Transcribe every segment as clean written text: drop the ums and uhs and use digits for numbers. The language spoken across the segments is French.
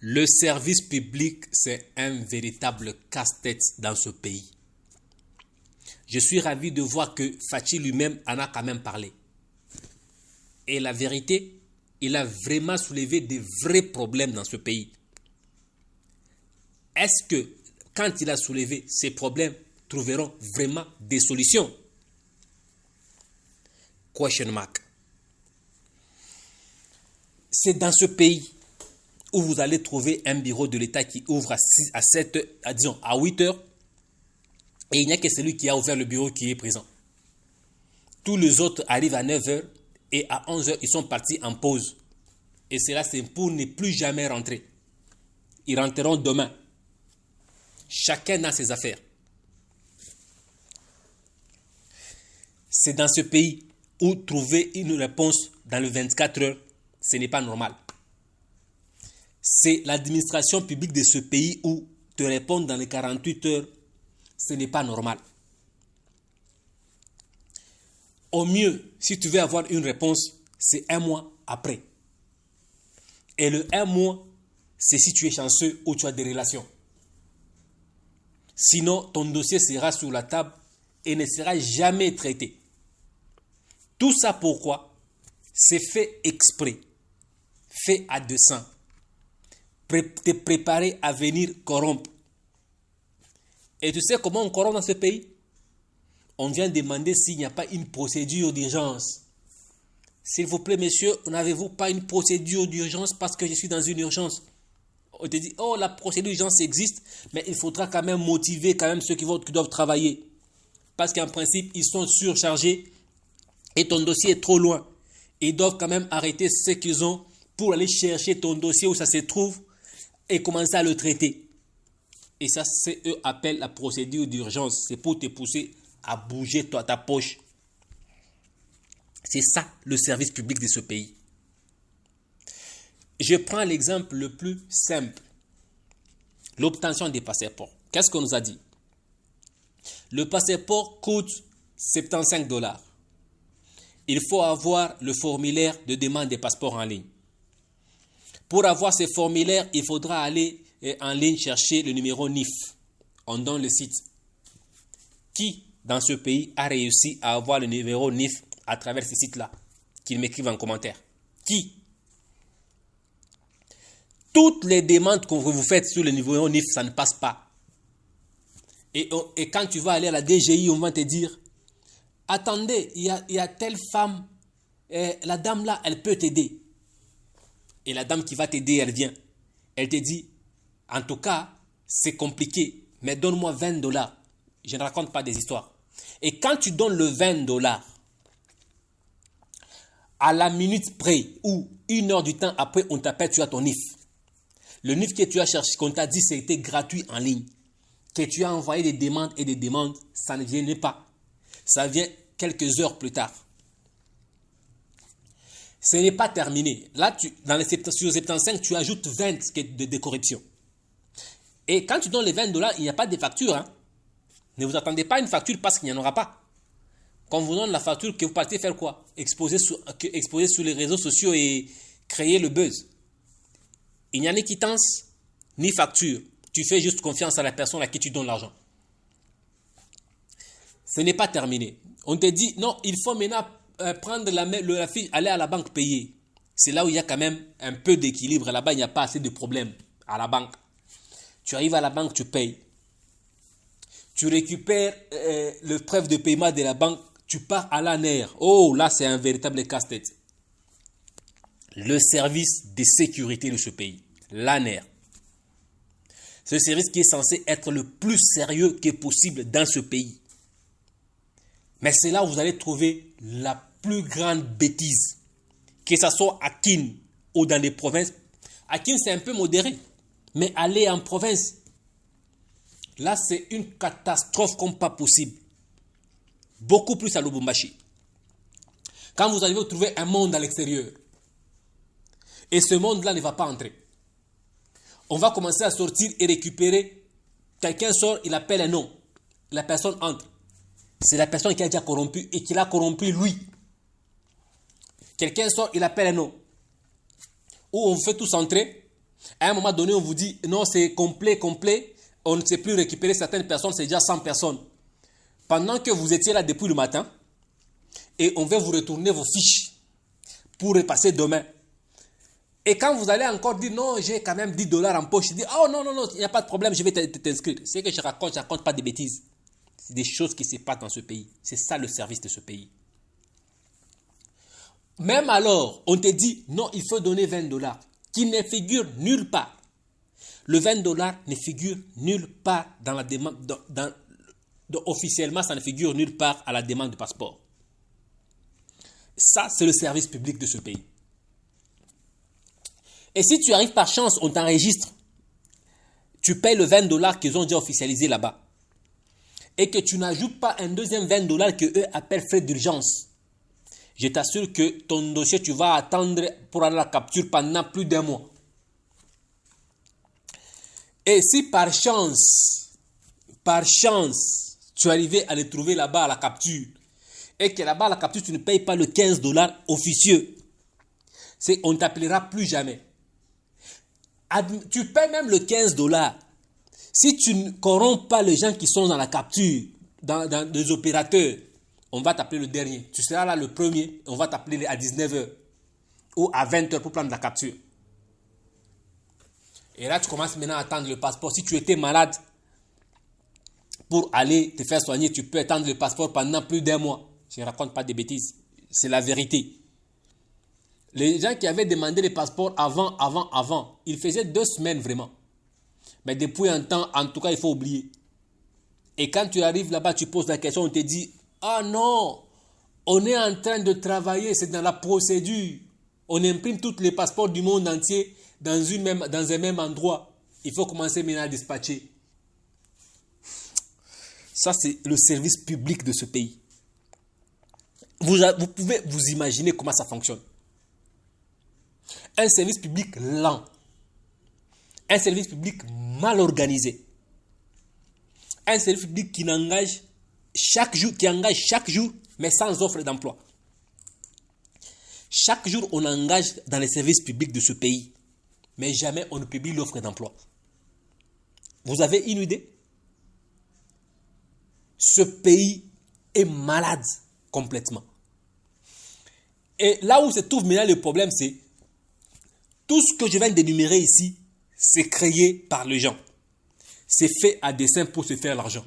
Le service public, c'est un véritable casse-tête dans ce pays. Je suis ravi de voir que Fachi lui-même en a quand même parlé. Et la vérité, il a vraiment soulevé des vrais problèmes dans ce pays. Est-ce que, quand il a soulevé ces problèmes, trouveront vraiment des solutions? Question mark. C'est dans ce pays où vous allez trouver un bureau de l'État qui ouvre à 8 heures, et il n'y a que celui qui a ouvert le bureau qui est présent. Tous les autres arrivent à 9 heures et à 11 heures, ils sont partis en pause. Et cela, c'est pour ne plus jamais rentrer. Ils rentreront demain. Chacun a ses affaires. C'est dans ce pays où trouver une réponse dans le 24 heures, ce n'est pas normal. C'est l'administration publique de ce pays où te répondre dans les 48 heures, ce n'est pas normal. Au mieux, si tu veux avoir une réponse, c'est 1 mois après. Et le 1 mois, c'est si tu es chanceux ou tu as des relations. Sinon, ton dossier sera sur la table et ne sera jamais traité. Tout ça pourquoi? C'est fait exprès, fait à dessein. Te préparer à venir corrompre. Et tu sais comment on corrompt dans ce pays? On vient demander s'il n'y a pas une procédure d'urgence. S'il vous plaît, messieurs, n'avez-vous pas une procédure d'urgence parce que je suis dans une urgence? On te dit, oh, la procédure d'urgence existe, mais il faudra quand même motiver ceux qui doivent travailler. Parce qu'en principe, ils sont surchargés et ton dossier est trop loin. Ils doivent quand même arrêter ce qu'ils ont pour aller chercher ton dossier où ça se trouve et commencer à le traiter. Et ça, c'est eux appellent la procédure d'urgence. C'est pour te pousser à bouger ta poche. C'est ça le service public de ce pays. Je prends l'exemple le plus simple. L'obtention des passeports. Qu'est-ce qu'on nous a dit? Le passeport coûte $75. Il faut avoir le formulaire de demande des passeports en ligne. Pour avoir ces formulaires, il faudra aller en ligne chercher le numéro NIF. On donne le site. Qui, dans ce pays, a réussi à avoir le numéro NIF à travers ce site-là? Qu'il m'écrive en commentaire. Qui? Toutes les demandes que vous faites sur le numéro NIF, ça ne passe pas. Et quand tu vas aller à la DGI, on va te dire, attendez, il y a telle femme, la dame là, elle peut t'aider. Et la dame qui va t'aider, elle vient. Elle te dit, en tout cas, c'est compliqué, mais donne-moi $20. Je ne raconte pas des histoires. Et quand tu donnes le $20, à la minute près ou 1 heure du temps après, on t'appelle, tu as ton NIF. Le NIF que tu as cherché, qu'on t'a dit, c'était gratuit en ligne. Que tu as envoyé des demandes et des demandes, ça ne vient pas. Ça vient quelques heures plus tard. Ce n'est pas terminé. Là, sur 75, tu ajoutes 20 de correction. Et quand tu donnes les $20, il n'y a pas de facture. Hein. Ne vous attendez pas à une facture parce qu'il n'y en aura pas. Quand on vous donne la facture, que vous partez faire quoi? Exposer sur les réseaux sociaux et créer le buzz. Il n'y a ni quittance, ni facture. Tu fais juste confiance à la personne à qui tu donnes l'argent. Ce n'est pas terminé. On te dit, non, il faut maintenant prendre la fiche, aller à la banque payer. C'est là où il y a quand même un peu d'équilibre. Là-bas, il n'y a pas assez de problèmes à la banque. Tu arrives à la banque, tu payes. Tu récupères le preuve de paiement de la banque, tu pars à l'ANER. Oh, là, c'est un véritable casse-tête. Le service de sécurité de ce pays, l'ANER. Ce service qui est censé être le plus sérieux que possible dans ce pays. Mais c'est là où vous allez trouver la plus grande bêtise. Que ce soit à Kin ou dans les provinces. À Kin, c'est un peu modéré. Mais aller en province, là, c'est une catastrophe comme pas possible. Beaucoup plus à Lubumbashi. Quand vous allez trouver un monde à l'extérieur, et ce monde-là ne va pas entrer. On va commencer à sortir et récupérer. Quelqu'un sort, il appelle un nom. La personne entre. C'est la personne qui a déjà corrompu et qui l'a corrompu lui. Quelqu'un sort, il appelle un nom. Ou on fait tous entrer. À un moment donné, on vous dit, non, c'est complet, complet. On ne sait plus récupérer certaines personnes, c'est déjà 100 personnes. Pendant que vous étiez là depuis le matin, et on va vous retourner vos fiches pour repasser demain. Et quand vous allez encore dire, non, j'ai quand même $10 en poche, je dis, oh non, non, non, il n'y a pas de problème, je vais t'inscrire. C'est que je raconte pas des bêtises. C'est des choses qui se passent dans ce pays. C'est ça le service de ce pays. Même alors, on te dit, non, il faut donner $20, qui ne figure nulle part. Le $20 ne figure nulle part dans la demande, officiellement, ça ne figure nulle part à la demande de passeport. Ça, c'est le service public de ce pays. Et si tu arrives par chance, on t'enregistre, tu payes le $20 qu'ils ont déjà officialisé là-bas, et que tu n'ajoutes pas un deuxième $20 que eux appellent frais d'urgence, je t'assure que ton dossier, tu vas attendre pour aller à la capture pendant plus d'1 mois. Et si par chance, tu arrivais à les trouver là-bas à la capture, et que là-bas à la capture, tu ne payes pas le $15 officieux, on ne t'appellera plus jamais. Tu payes même le $15. Si tu ne corromps pas les gens qui sont dans la capture, dans les opérateurs, on va t'appeler le dernier. Tu seras là le premier, on va t'appeler à 19h ou à 20h pour prendre la capture. Et là, tu commences maintenant à attendre le passeport. Si tu étais malade, pour aller te faire soigner, tu peux attendre le passeport pendant plus d'1 mois. Je ne raconte pas des bêtises. C'est la vérité. Les gens qui avaient demandé les passeports avant, ils faisaient 2 semaines vraiment. Mais depuis un temps, en tout cas, il faut oublier. Et quand tu arrives là-bas, tu poses la question, on te dit, ah non, on est en train de travailler, c'est dans la procédure. On imprime tous les passeports du monde entier dans un même endroit. Il faut commencer maintenant à dispatcher. Ça, c'est le service public de ce pays. Vous pouvez vous imaginer comment ça fonctionne. Un service public lent. Un service public mal organisé. Un service public qui engage chaque jour, mais sans offre d'emploi. Chaque jour, on engage dans les services publics de ce pays, mais jamais on ne publie l'offre d'emploi. Vous avez une idée? Ce pays est malade complètement. Et là où se trouve maintenant le problème, c'est tout ce que je viens d'énumérer ici, c'est créé par les gens. C'est fait à dessein pour se faire l'argent.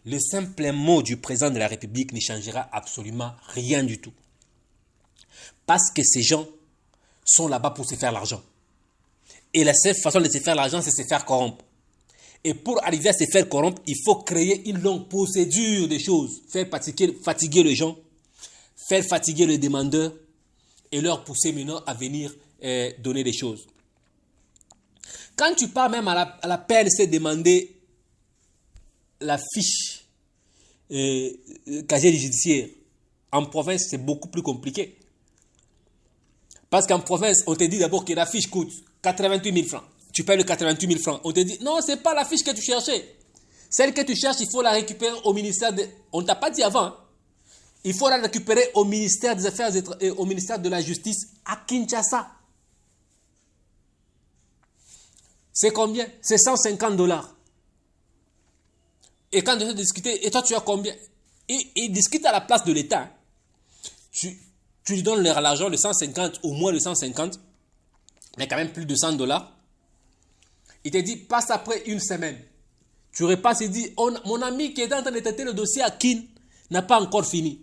Le simple mot du président de la République ne changera absolument rien du tout. Parce que ces gens sont là-bas pour se faire l'argent. Et la seule façon de se faire l'argent, c'est se faire corrompre. Et pour arriver à se faire corrompre, il faut créer une longue procédure de choses. Faire fatiguer les gens, faire fatiguer les demandeurs et leur pousser maintenant à venir donner des choses. Quand tu pars même à la PNC demander la fiche casier judiciaire, en province, c'est beaucoup plus compliqué. Parce qu'en province, on te dit d'abord que la fiche coûte 88 000 francs. Tu payes le 88 000 francs. On te dit, non, ce n'est pas la fiche que tu cherchais. Celle que tu cherches, il faut la récupérer au ministère de... On ne t'a pas dit avant. Hein? Il faut la récupérer au ministère des Affaires et au ministère de la Justice à Kinshasa. C'est combien? C'est $150. Et quand on discuter, et toi tu as combien? Il discute à la place de l'État. Hein? Tu lui donnes l'argent de 150, au moins de 150, mais quand même plus de $100. Il te dit, passe après une semaine. Tu repasses et dis, mon ami qui est en train de traiter le dossier à Kin n'a pas encore fini.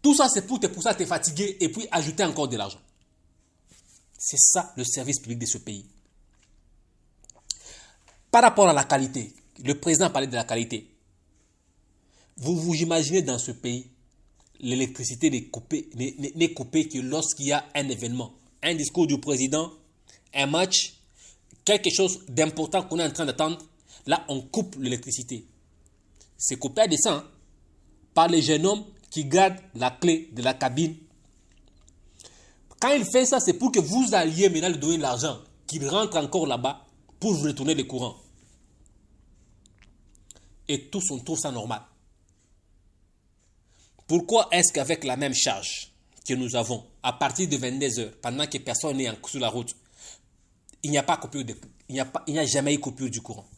Tout ça, c'est pour te pousser à te fatiguer et puis ajouter encore de l'argent. C'est ça le service public de ce pays. Par rapport à la qualité, le président parlait de la qualité. Vous vous imaginez dans ce pays, l'électricité n'est coupée que lorsqu'il y a un événement. Un discours du président, un match, quelque chose d'important qu'on est en train d'attendre. Là, on coupe l'électricité. C'est coupé à dessein par les jeunes hommes qui gardent la clé de la cabine. Quand il fait ça, c'est pour que vous alliez maintenant lui donner l'argent, qu'il rentre encore là-bas pour vous retourner le courant. Et tous on trouve ça normal. Pourquoi est-ce qu'avec la même charge que nous avons, à partir de 22 heures, pendant que personne n'est sur la route, il n'y a pas coupure il n'y a jamais eu coupure du courant.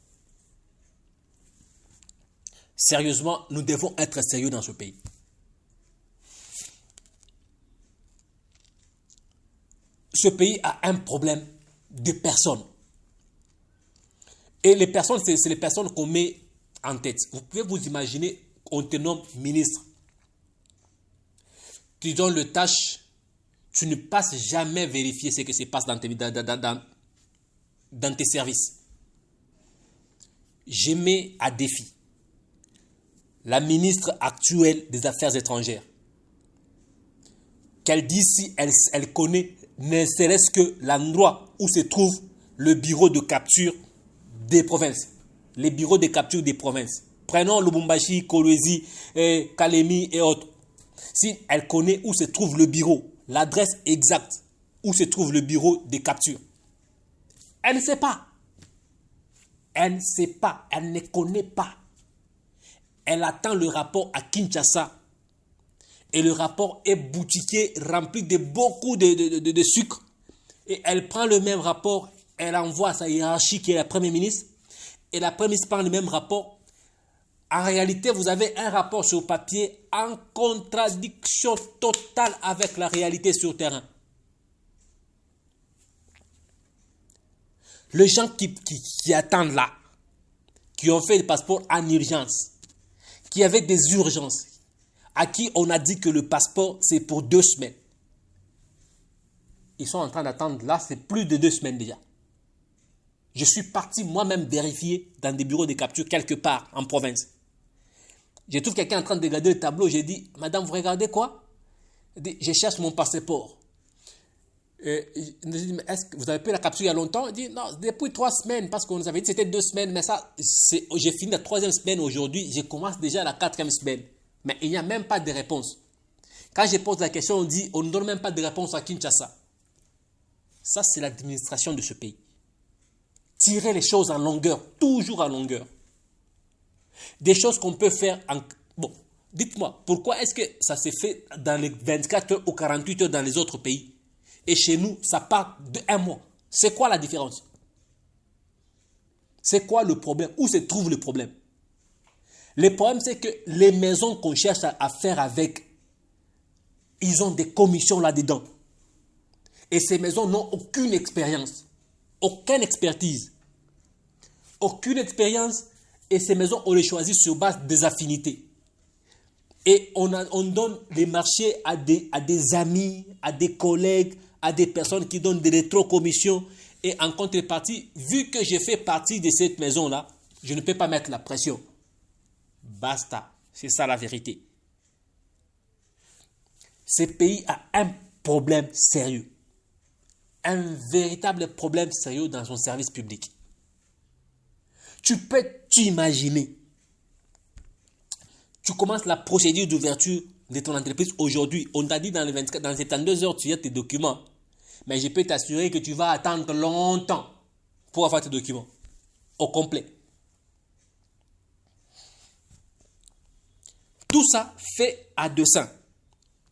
Sérieusement, nous devons être sérieux dans ce pays. Ce pays a un problème de personnes. Et les personnes, c'est les personnes qu'on met en tête. Vous pouvez vous imaginer, on te nomme ministre. Tu donnes le tâche, tu ne passes jamais vérifier ce qui se passe dans tes services. Je mets à défi la ministre actuelle des Affaires étrangères. Qu'elle dise si elle connaît ne serait-ce que l'endroit où se trouve le bureau de capture des provinces. Les bureaux de capture des provinces. Prenons Lubumbashi, Kolwezi, Kalemi et autres. Si elle connaît où se trouve le bureau, l'adresse exacte où se trouve le bureau de capture. Elle ne sait pas. Elle ne sait pas. Elle ne connaît pas. Elle attend le rapport à Kinshasa. Et le rapport est boutiqué, rempli de beaucoup de sucre. Et elle prend le même rapport, elle envoie à sa hiérarchie qui est la Première ministre. Et la Première ministre prend le même rapport. En réalité, vous avez un rapport sur papier en contradiction totale avec la réalité sur le terrain. Les gens qui attendent là, qui ont fait le passeport en urgence, qui avaient des urgences, à qui on a dit que le passeport c'est pour 2 semaines. Ils sont en train d'attendre là, c'est plus de 2 semaines déjà. Je suis parti moi-même vérifier dans des bureaux de capture quelque part en province. Je trouve quelqu'un en train de regarder le tableau. J'ai dit, madame, vous regardez quoi? Je cherche mon passeport. Est-ce que vous avez pris la capture il y a longtemps? Il dit, non, depuis 3 semaines, parce qu'on nous avait dit que c'était 2 semaines, mais ça, j'ai fini la 3e semaine aujourd'hui, je commence déjà la 4e semaine. Mais il n'y a même pas de réponse. Quand je pose la question, on dit, on ne donne même pas de réponse à Kinshasa. Ça, c'est l'administration de ce pays. Tirer les choses en longueur, toujours en longueur. Des choses qu'on peut faire en... Bon, dites-moi, pourquoi est-ce que ça s'est fait dans les 24 heures ou 48 heures dans les autres pays? Et chez nous, ça part de 1 mois. C'est quoi la différence? C'est quoi le problème? Où se trouve le problème? Le problème, c'est que les maisons qu'on cherche à faire avec, ils ont des commissions là-dedans. Et ces maisons n'ont aucune expérience, aucune expertise, aucune expérience. Et ces maisons, on les choisit sur base des affinités. Et on donne les marchés à des amis, à des collègues, à des personnes qui donnent des rétrocommissions. Et en contrepartie, vu que je fais partie de cette maison-là, je ne peux pas mettre la pression. Basta. C'est ça la vérité. Ce pays a un problème sérieux. Un véritable problème sérieux dans son service public. Tu peux t'imaginer. Tu commences la procédure d'ouverture de ton entreprise aujourd'hui. On t'a dit dans les 72 heures, tu as tes documents. Mais je peux t'assurer que tu vas attendre longtemps pour avoir tes documents au complet. Tout ça fait à dessein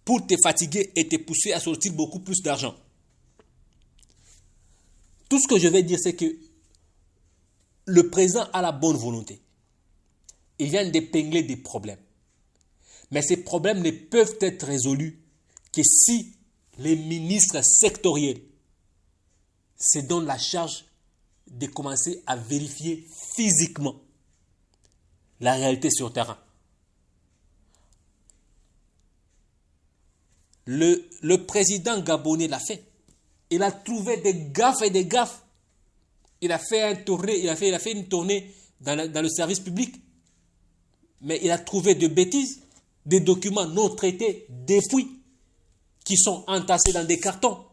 pour te fatiguer et te pousser à sortir beaucoup plus d'argent. Tout ce que je vais dire, c'est que le président a la bonne volonté. Il vient d'épingler des problèmes. Mais ces problèmes ne peuvent être résolus que si les ministres sectoriels se donnent la charge de commencer à vérifier physiquement la réalité sur le terrain. Le président gabonais l'a fait. Il a trouvé des gaffes et des gaffes. Il a fait une tournée dans le service public. Mais il a trouvé de bêtises, des documents non traités, des fouilles qui sont entassés dans des cartons,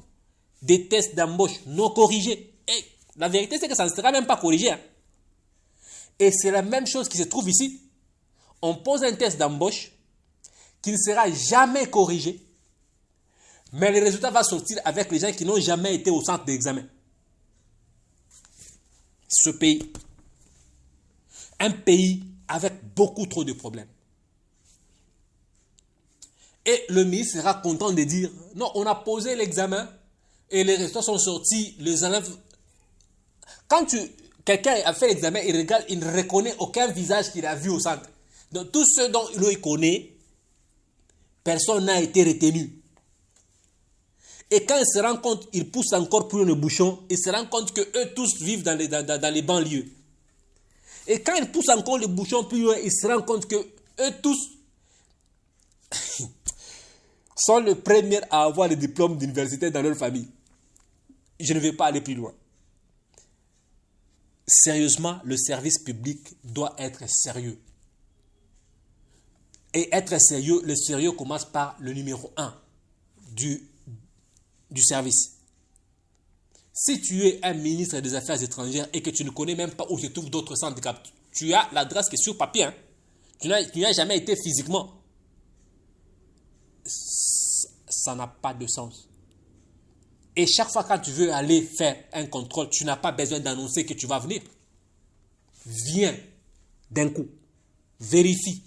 des tests d'embauche non corrigés. Et la vérité, c'est que ça ne sera même pas corrigé. Hein. Et c'est la même chose qui se trouve ici. On pose un test d'embauche qui ne sera jamais corrigé, mais le résultat va sortir avec les gens qui n'ont jamais été au centre d'examen. Ce pays, un pays avec beaucoup trop de problèmes. Et le ministre sera content de dire, non, on a posé l'examen et les résultats sont sortis, les élèves Quand quelqu'un a fait l'examen, il regarde, il ne reconnaît aucun visage qu'il a vu au centre. Donc tous ceux dont il connaît, personne n'a été retenu. Et quand il se rend compte, il pousse encore plus le bouchon, il se rend compte que eux tous vivent dans les banlieues. Et quand il pousse encore le bouchon plus loin, il se rend compte que eux tous sont les premiers à avoir le diplôme d'université dans leur famille. Je ne vais pas aller plus loin. Sérieusement, le service public doit être sérieux. Et être sérieux, le sérieux commence par le numéro 1 du service. Si tu es un ministre des Affaires étrangères et que tu ne connais même pas où se trouvent d'autres centres de capture, tu as l'adresse qui est sur papier. Hein? Tu n'as jamais été physiquement. Ça n'a pas de sens. Et chaque fois quand tu veux aller faire un contrôle, tu n'as pas besoin d'annoncer que tu vas venir. Viens d'un coup. Vérifie.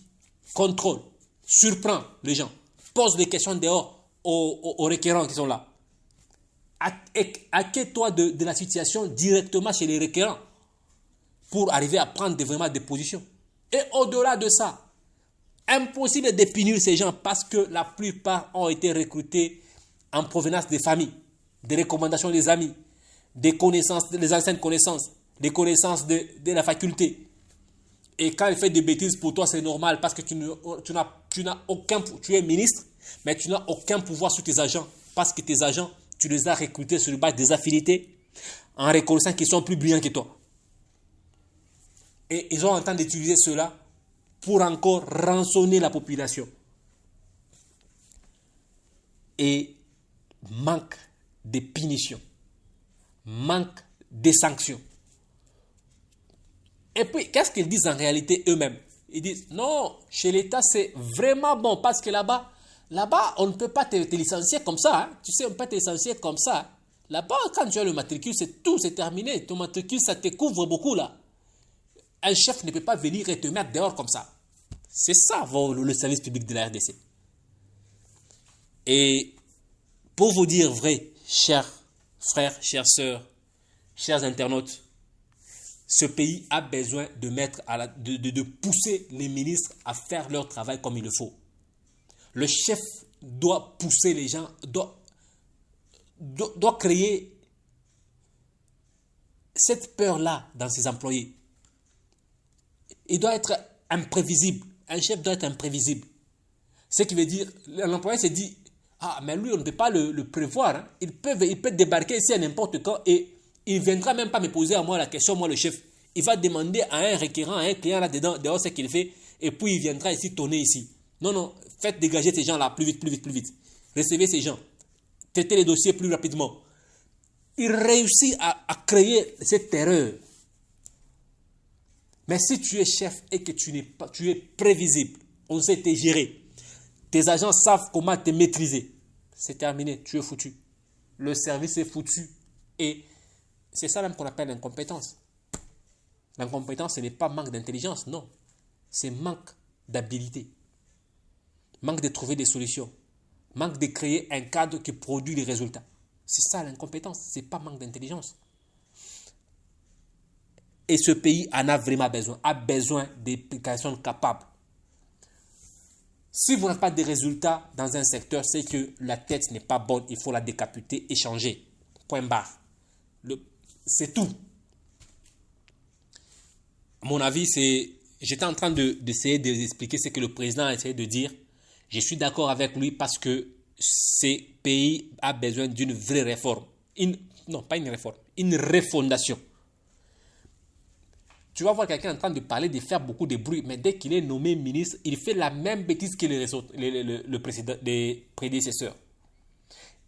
Contrôle. Surprends les gens. Pose des questions dehors aux requérants qui sont là. Acquitte-toi de la situation directement chez les requérants pour arriver à prendre vraiment des positions. Et au-delà de ça, impossible de punir ces gens parce que la plupart ont été recrutés en provenance des familles, des recommandations des amis, des connaissances, des anciennes connaissances, des connaissances de la faculté. Et quand il fait des bêtises, pour toi, c'est normal parce que tu n'as aucun... Tu es ministre, mais tu n'as aucun pouvoir sur tes agents parce que tes agents, tu les as recrutés sur le base des affinités en reconnaissant qu'ils sont plus brillants que toi. Et ils ont en train d'utiliser cela pour encore rançonner la population. Et manque de punitions, manque de sanctions. Et puis, qu'est-ce qu'ils disent en réalité eux-mêmes? Ils disent, non, chez l'État, c'est vraiment bon parce que là-bas, on ne peut pas te licencier comme ça. Hein. Tu sais, on ne peut pas te licencier comme ça. Là-bas, quand tu as le matricule, c'est tout, c'est terminé. Ton matricule, ça te couvre beaucoup là. Un chef ne peut pas venir et te mettre dehors comme ça. C'est ça, le service public de la RDC. Et pour vous dire vrai, chers frères, chères sœurs, chers internautes, ce pays a besoin de pousser les ministres à faire leur travail comme il le faut. Le chef doit pousser les gens, doit créer cette peur-là dans ses employés. Il doit être imprévisible. Un chef doit être imprévisible. Ce qui veut dire, l'employé se dit, ah, mais lui, on ne peut pas le prévoir. Hein. Il peut débarquer ici à n'importe quand et il ne viendra même pas me poser à moi la question, moi le chef. Il va demander à un requérant, à un client là-dedans, dehors ce qu'il fait, et puis il viendra ici tourner ici. Non, non, faites dégager ces gens-là plus vite, plus vite, plus vite. Recevez ces gens. Traitez les dossiers plus rapidement. Il réussit à créer cette terreur. Mais si tu es chef et que tu es prévisible, on sait te gérer, tes agents savent comment te maîtriser, c'est terminé, tu es foutu. Le service est foutu. Et c'est ça même qu'on appelle l'incompétence. L'incompétence, ce n'est pas manque d'intelligence, non. C'est manque d'habilité. Manque de trouver des solutions. Manque de créer un cadre qui produit les résultats. C'est ça l'incompétence, ce n'est pas manque d'intelligence. Et ce pays en a vraiment besoin, a besoin des personnes capables. Si vous n'avez pas de résultats dans un secteur, c'est que la tête n'est pas bonne, il faut la décaputer et changer. Point barre. C'est tout. À mon avis, j'étais en train d'essayer d'expliquer ce que le président a essayé de dire. Je suis d'accord avec lui parce que ce pays a besoin d'une vraie réforme. Non, pas une réforme, une refondation. Tu vas voir quelqu'un en train de parler, de faire beaucoup de bruit, mais dès qu'il est nommé ministre, il fait la même bêtise que les prédécesseurs.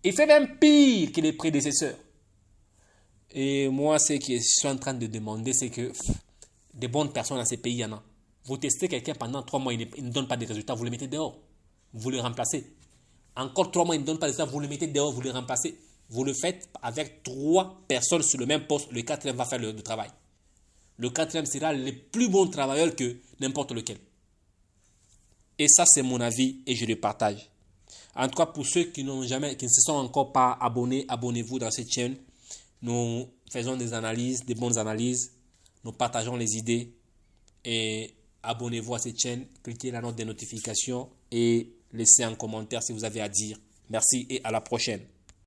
Il fait même pire que les prédécesseurs. Et moi, ce que je suis en train de demander, c'est que des bonnes personnes dans ces pays, il y en a. Vous testez quelqu'un pendant 3 mois, il ne donne pas de résultats, vous le mettez dehors. Vous le remplacez. Encore 3 mois, il ne donne pas de résultats, vous le mettez dehors, vous le remplacez. Vous le faites avec 3 personnes sur le même poste, le 4e va faire le travail. Le 4e sera le plus bon travailleur que n'importe lequel. Et ça, c'est mon avis et je le partage. En tout cas, pour ceux qui ne se sont encore pas abonnés, abonnez-vous dans cette chaîne. Nous faisons des analyses, des bonnes analyses. Nous partageons les idées. Et abonnez-vous à cette chaîne. Cliquez la note de notification et laissez un commentaire si vous avez à dire. Merci et à la prochaine.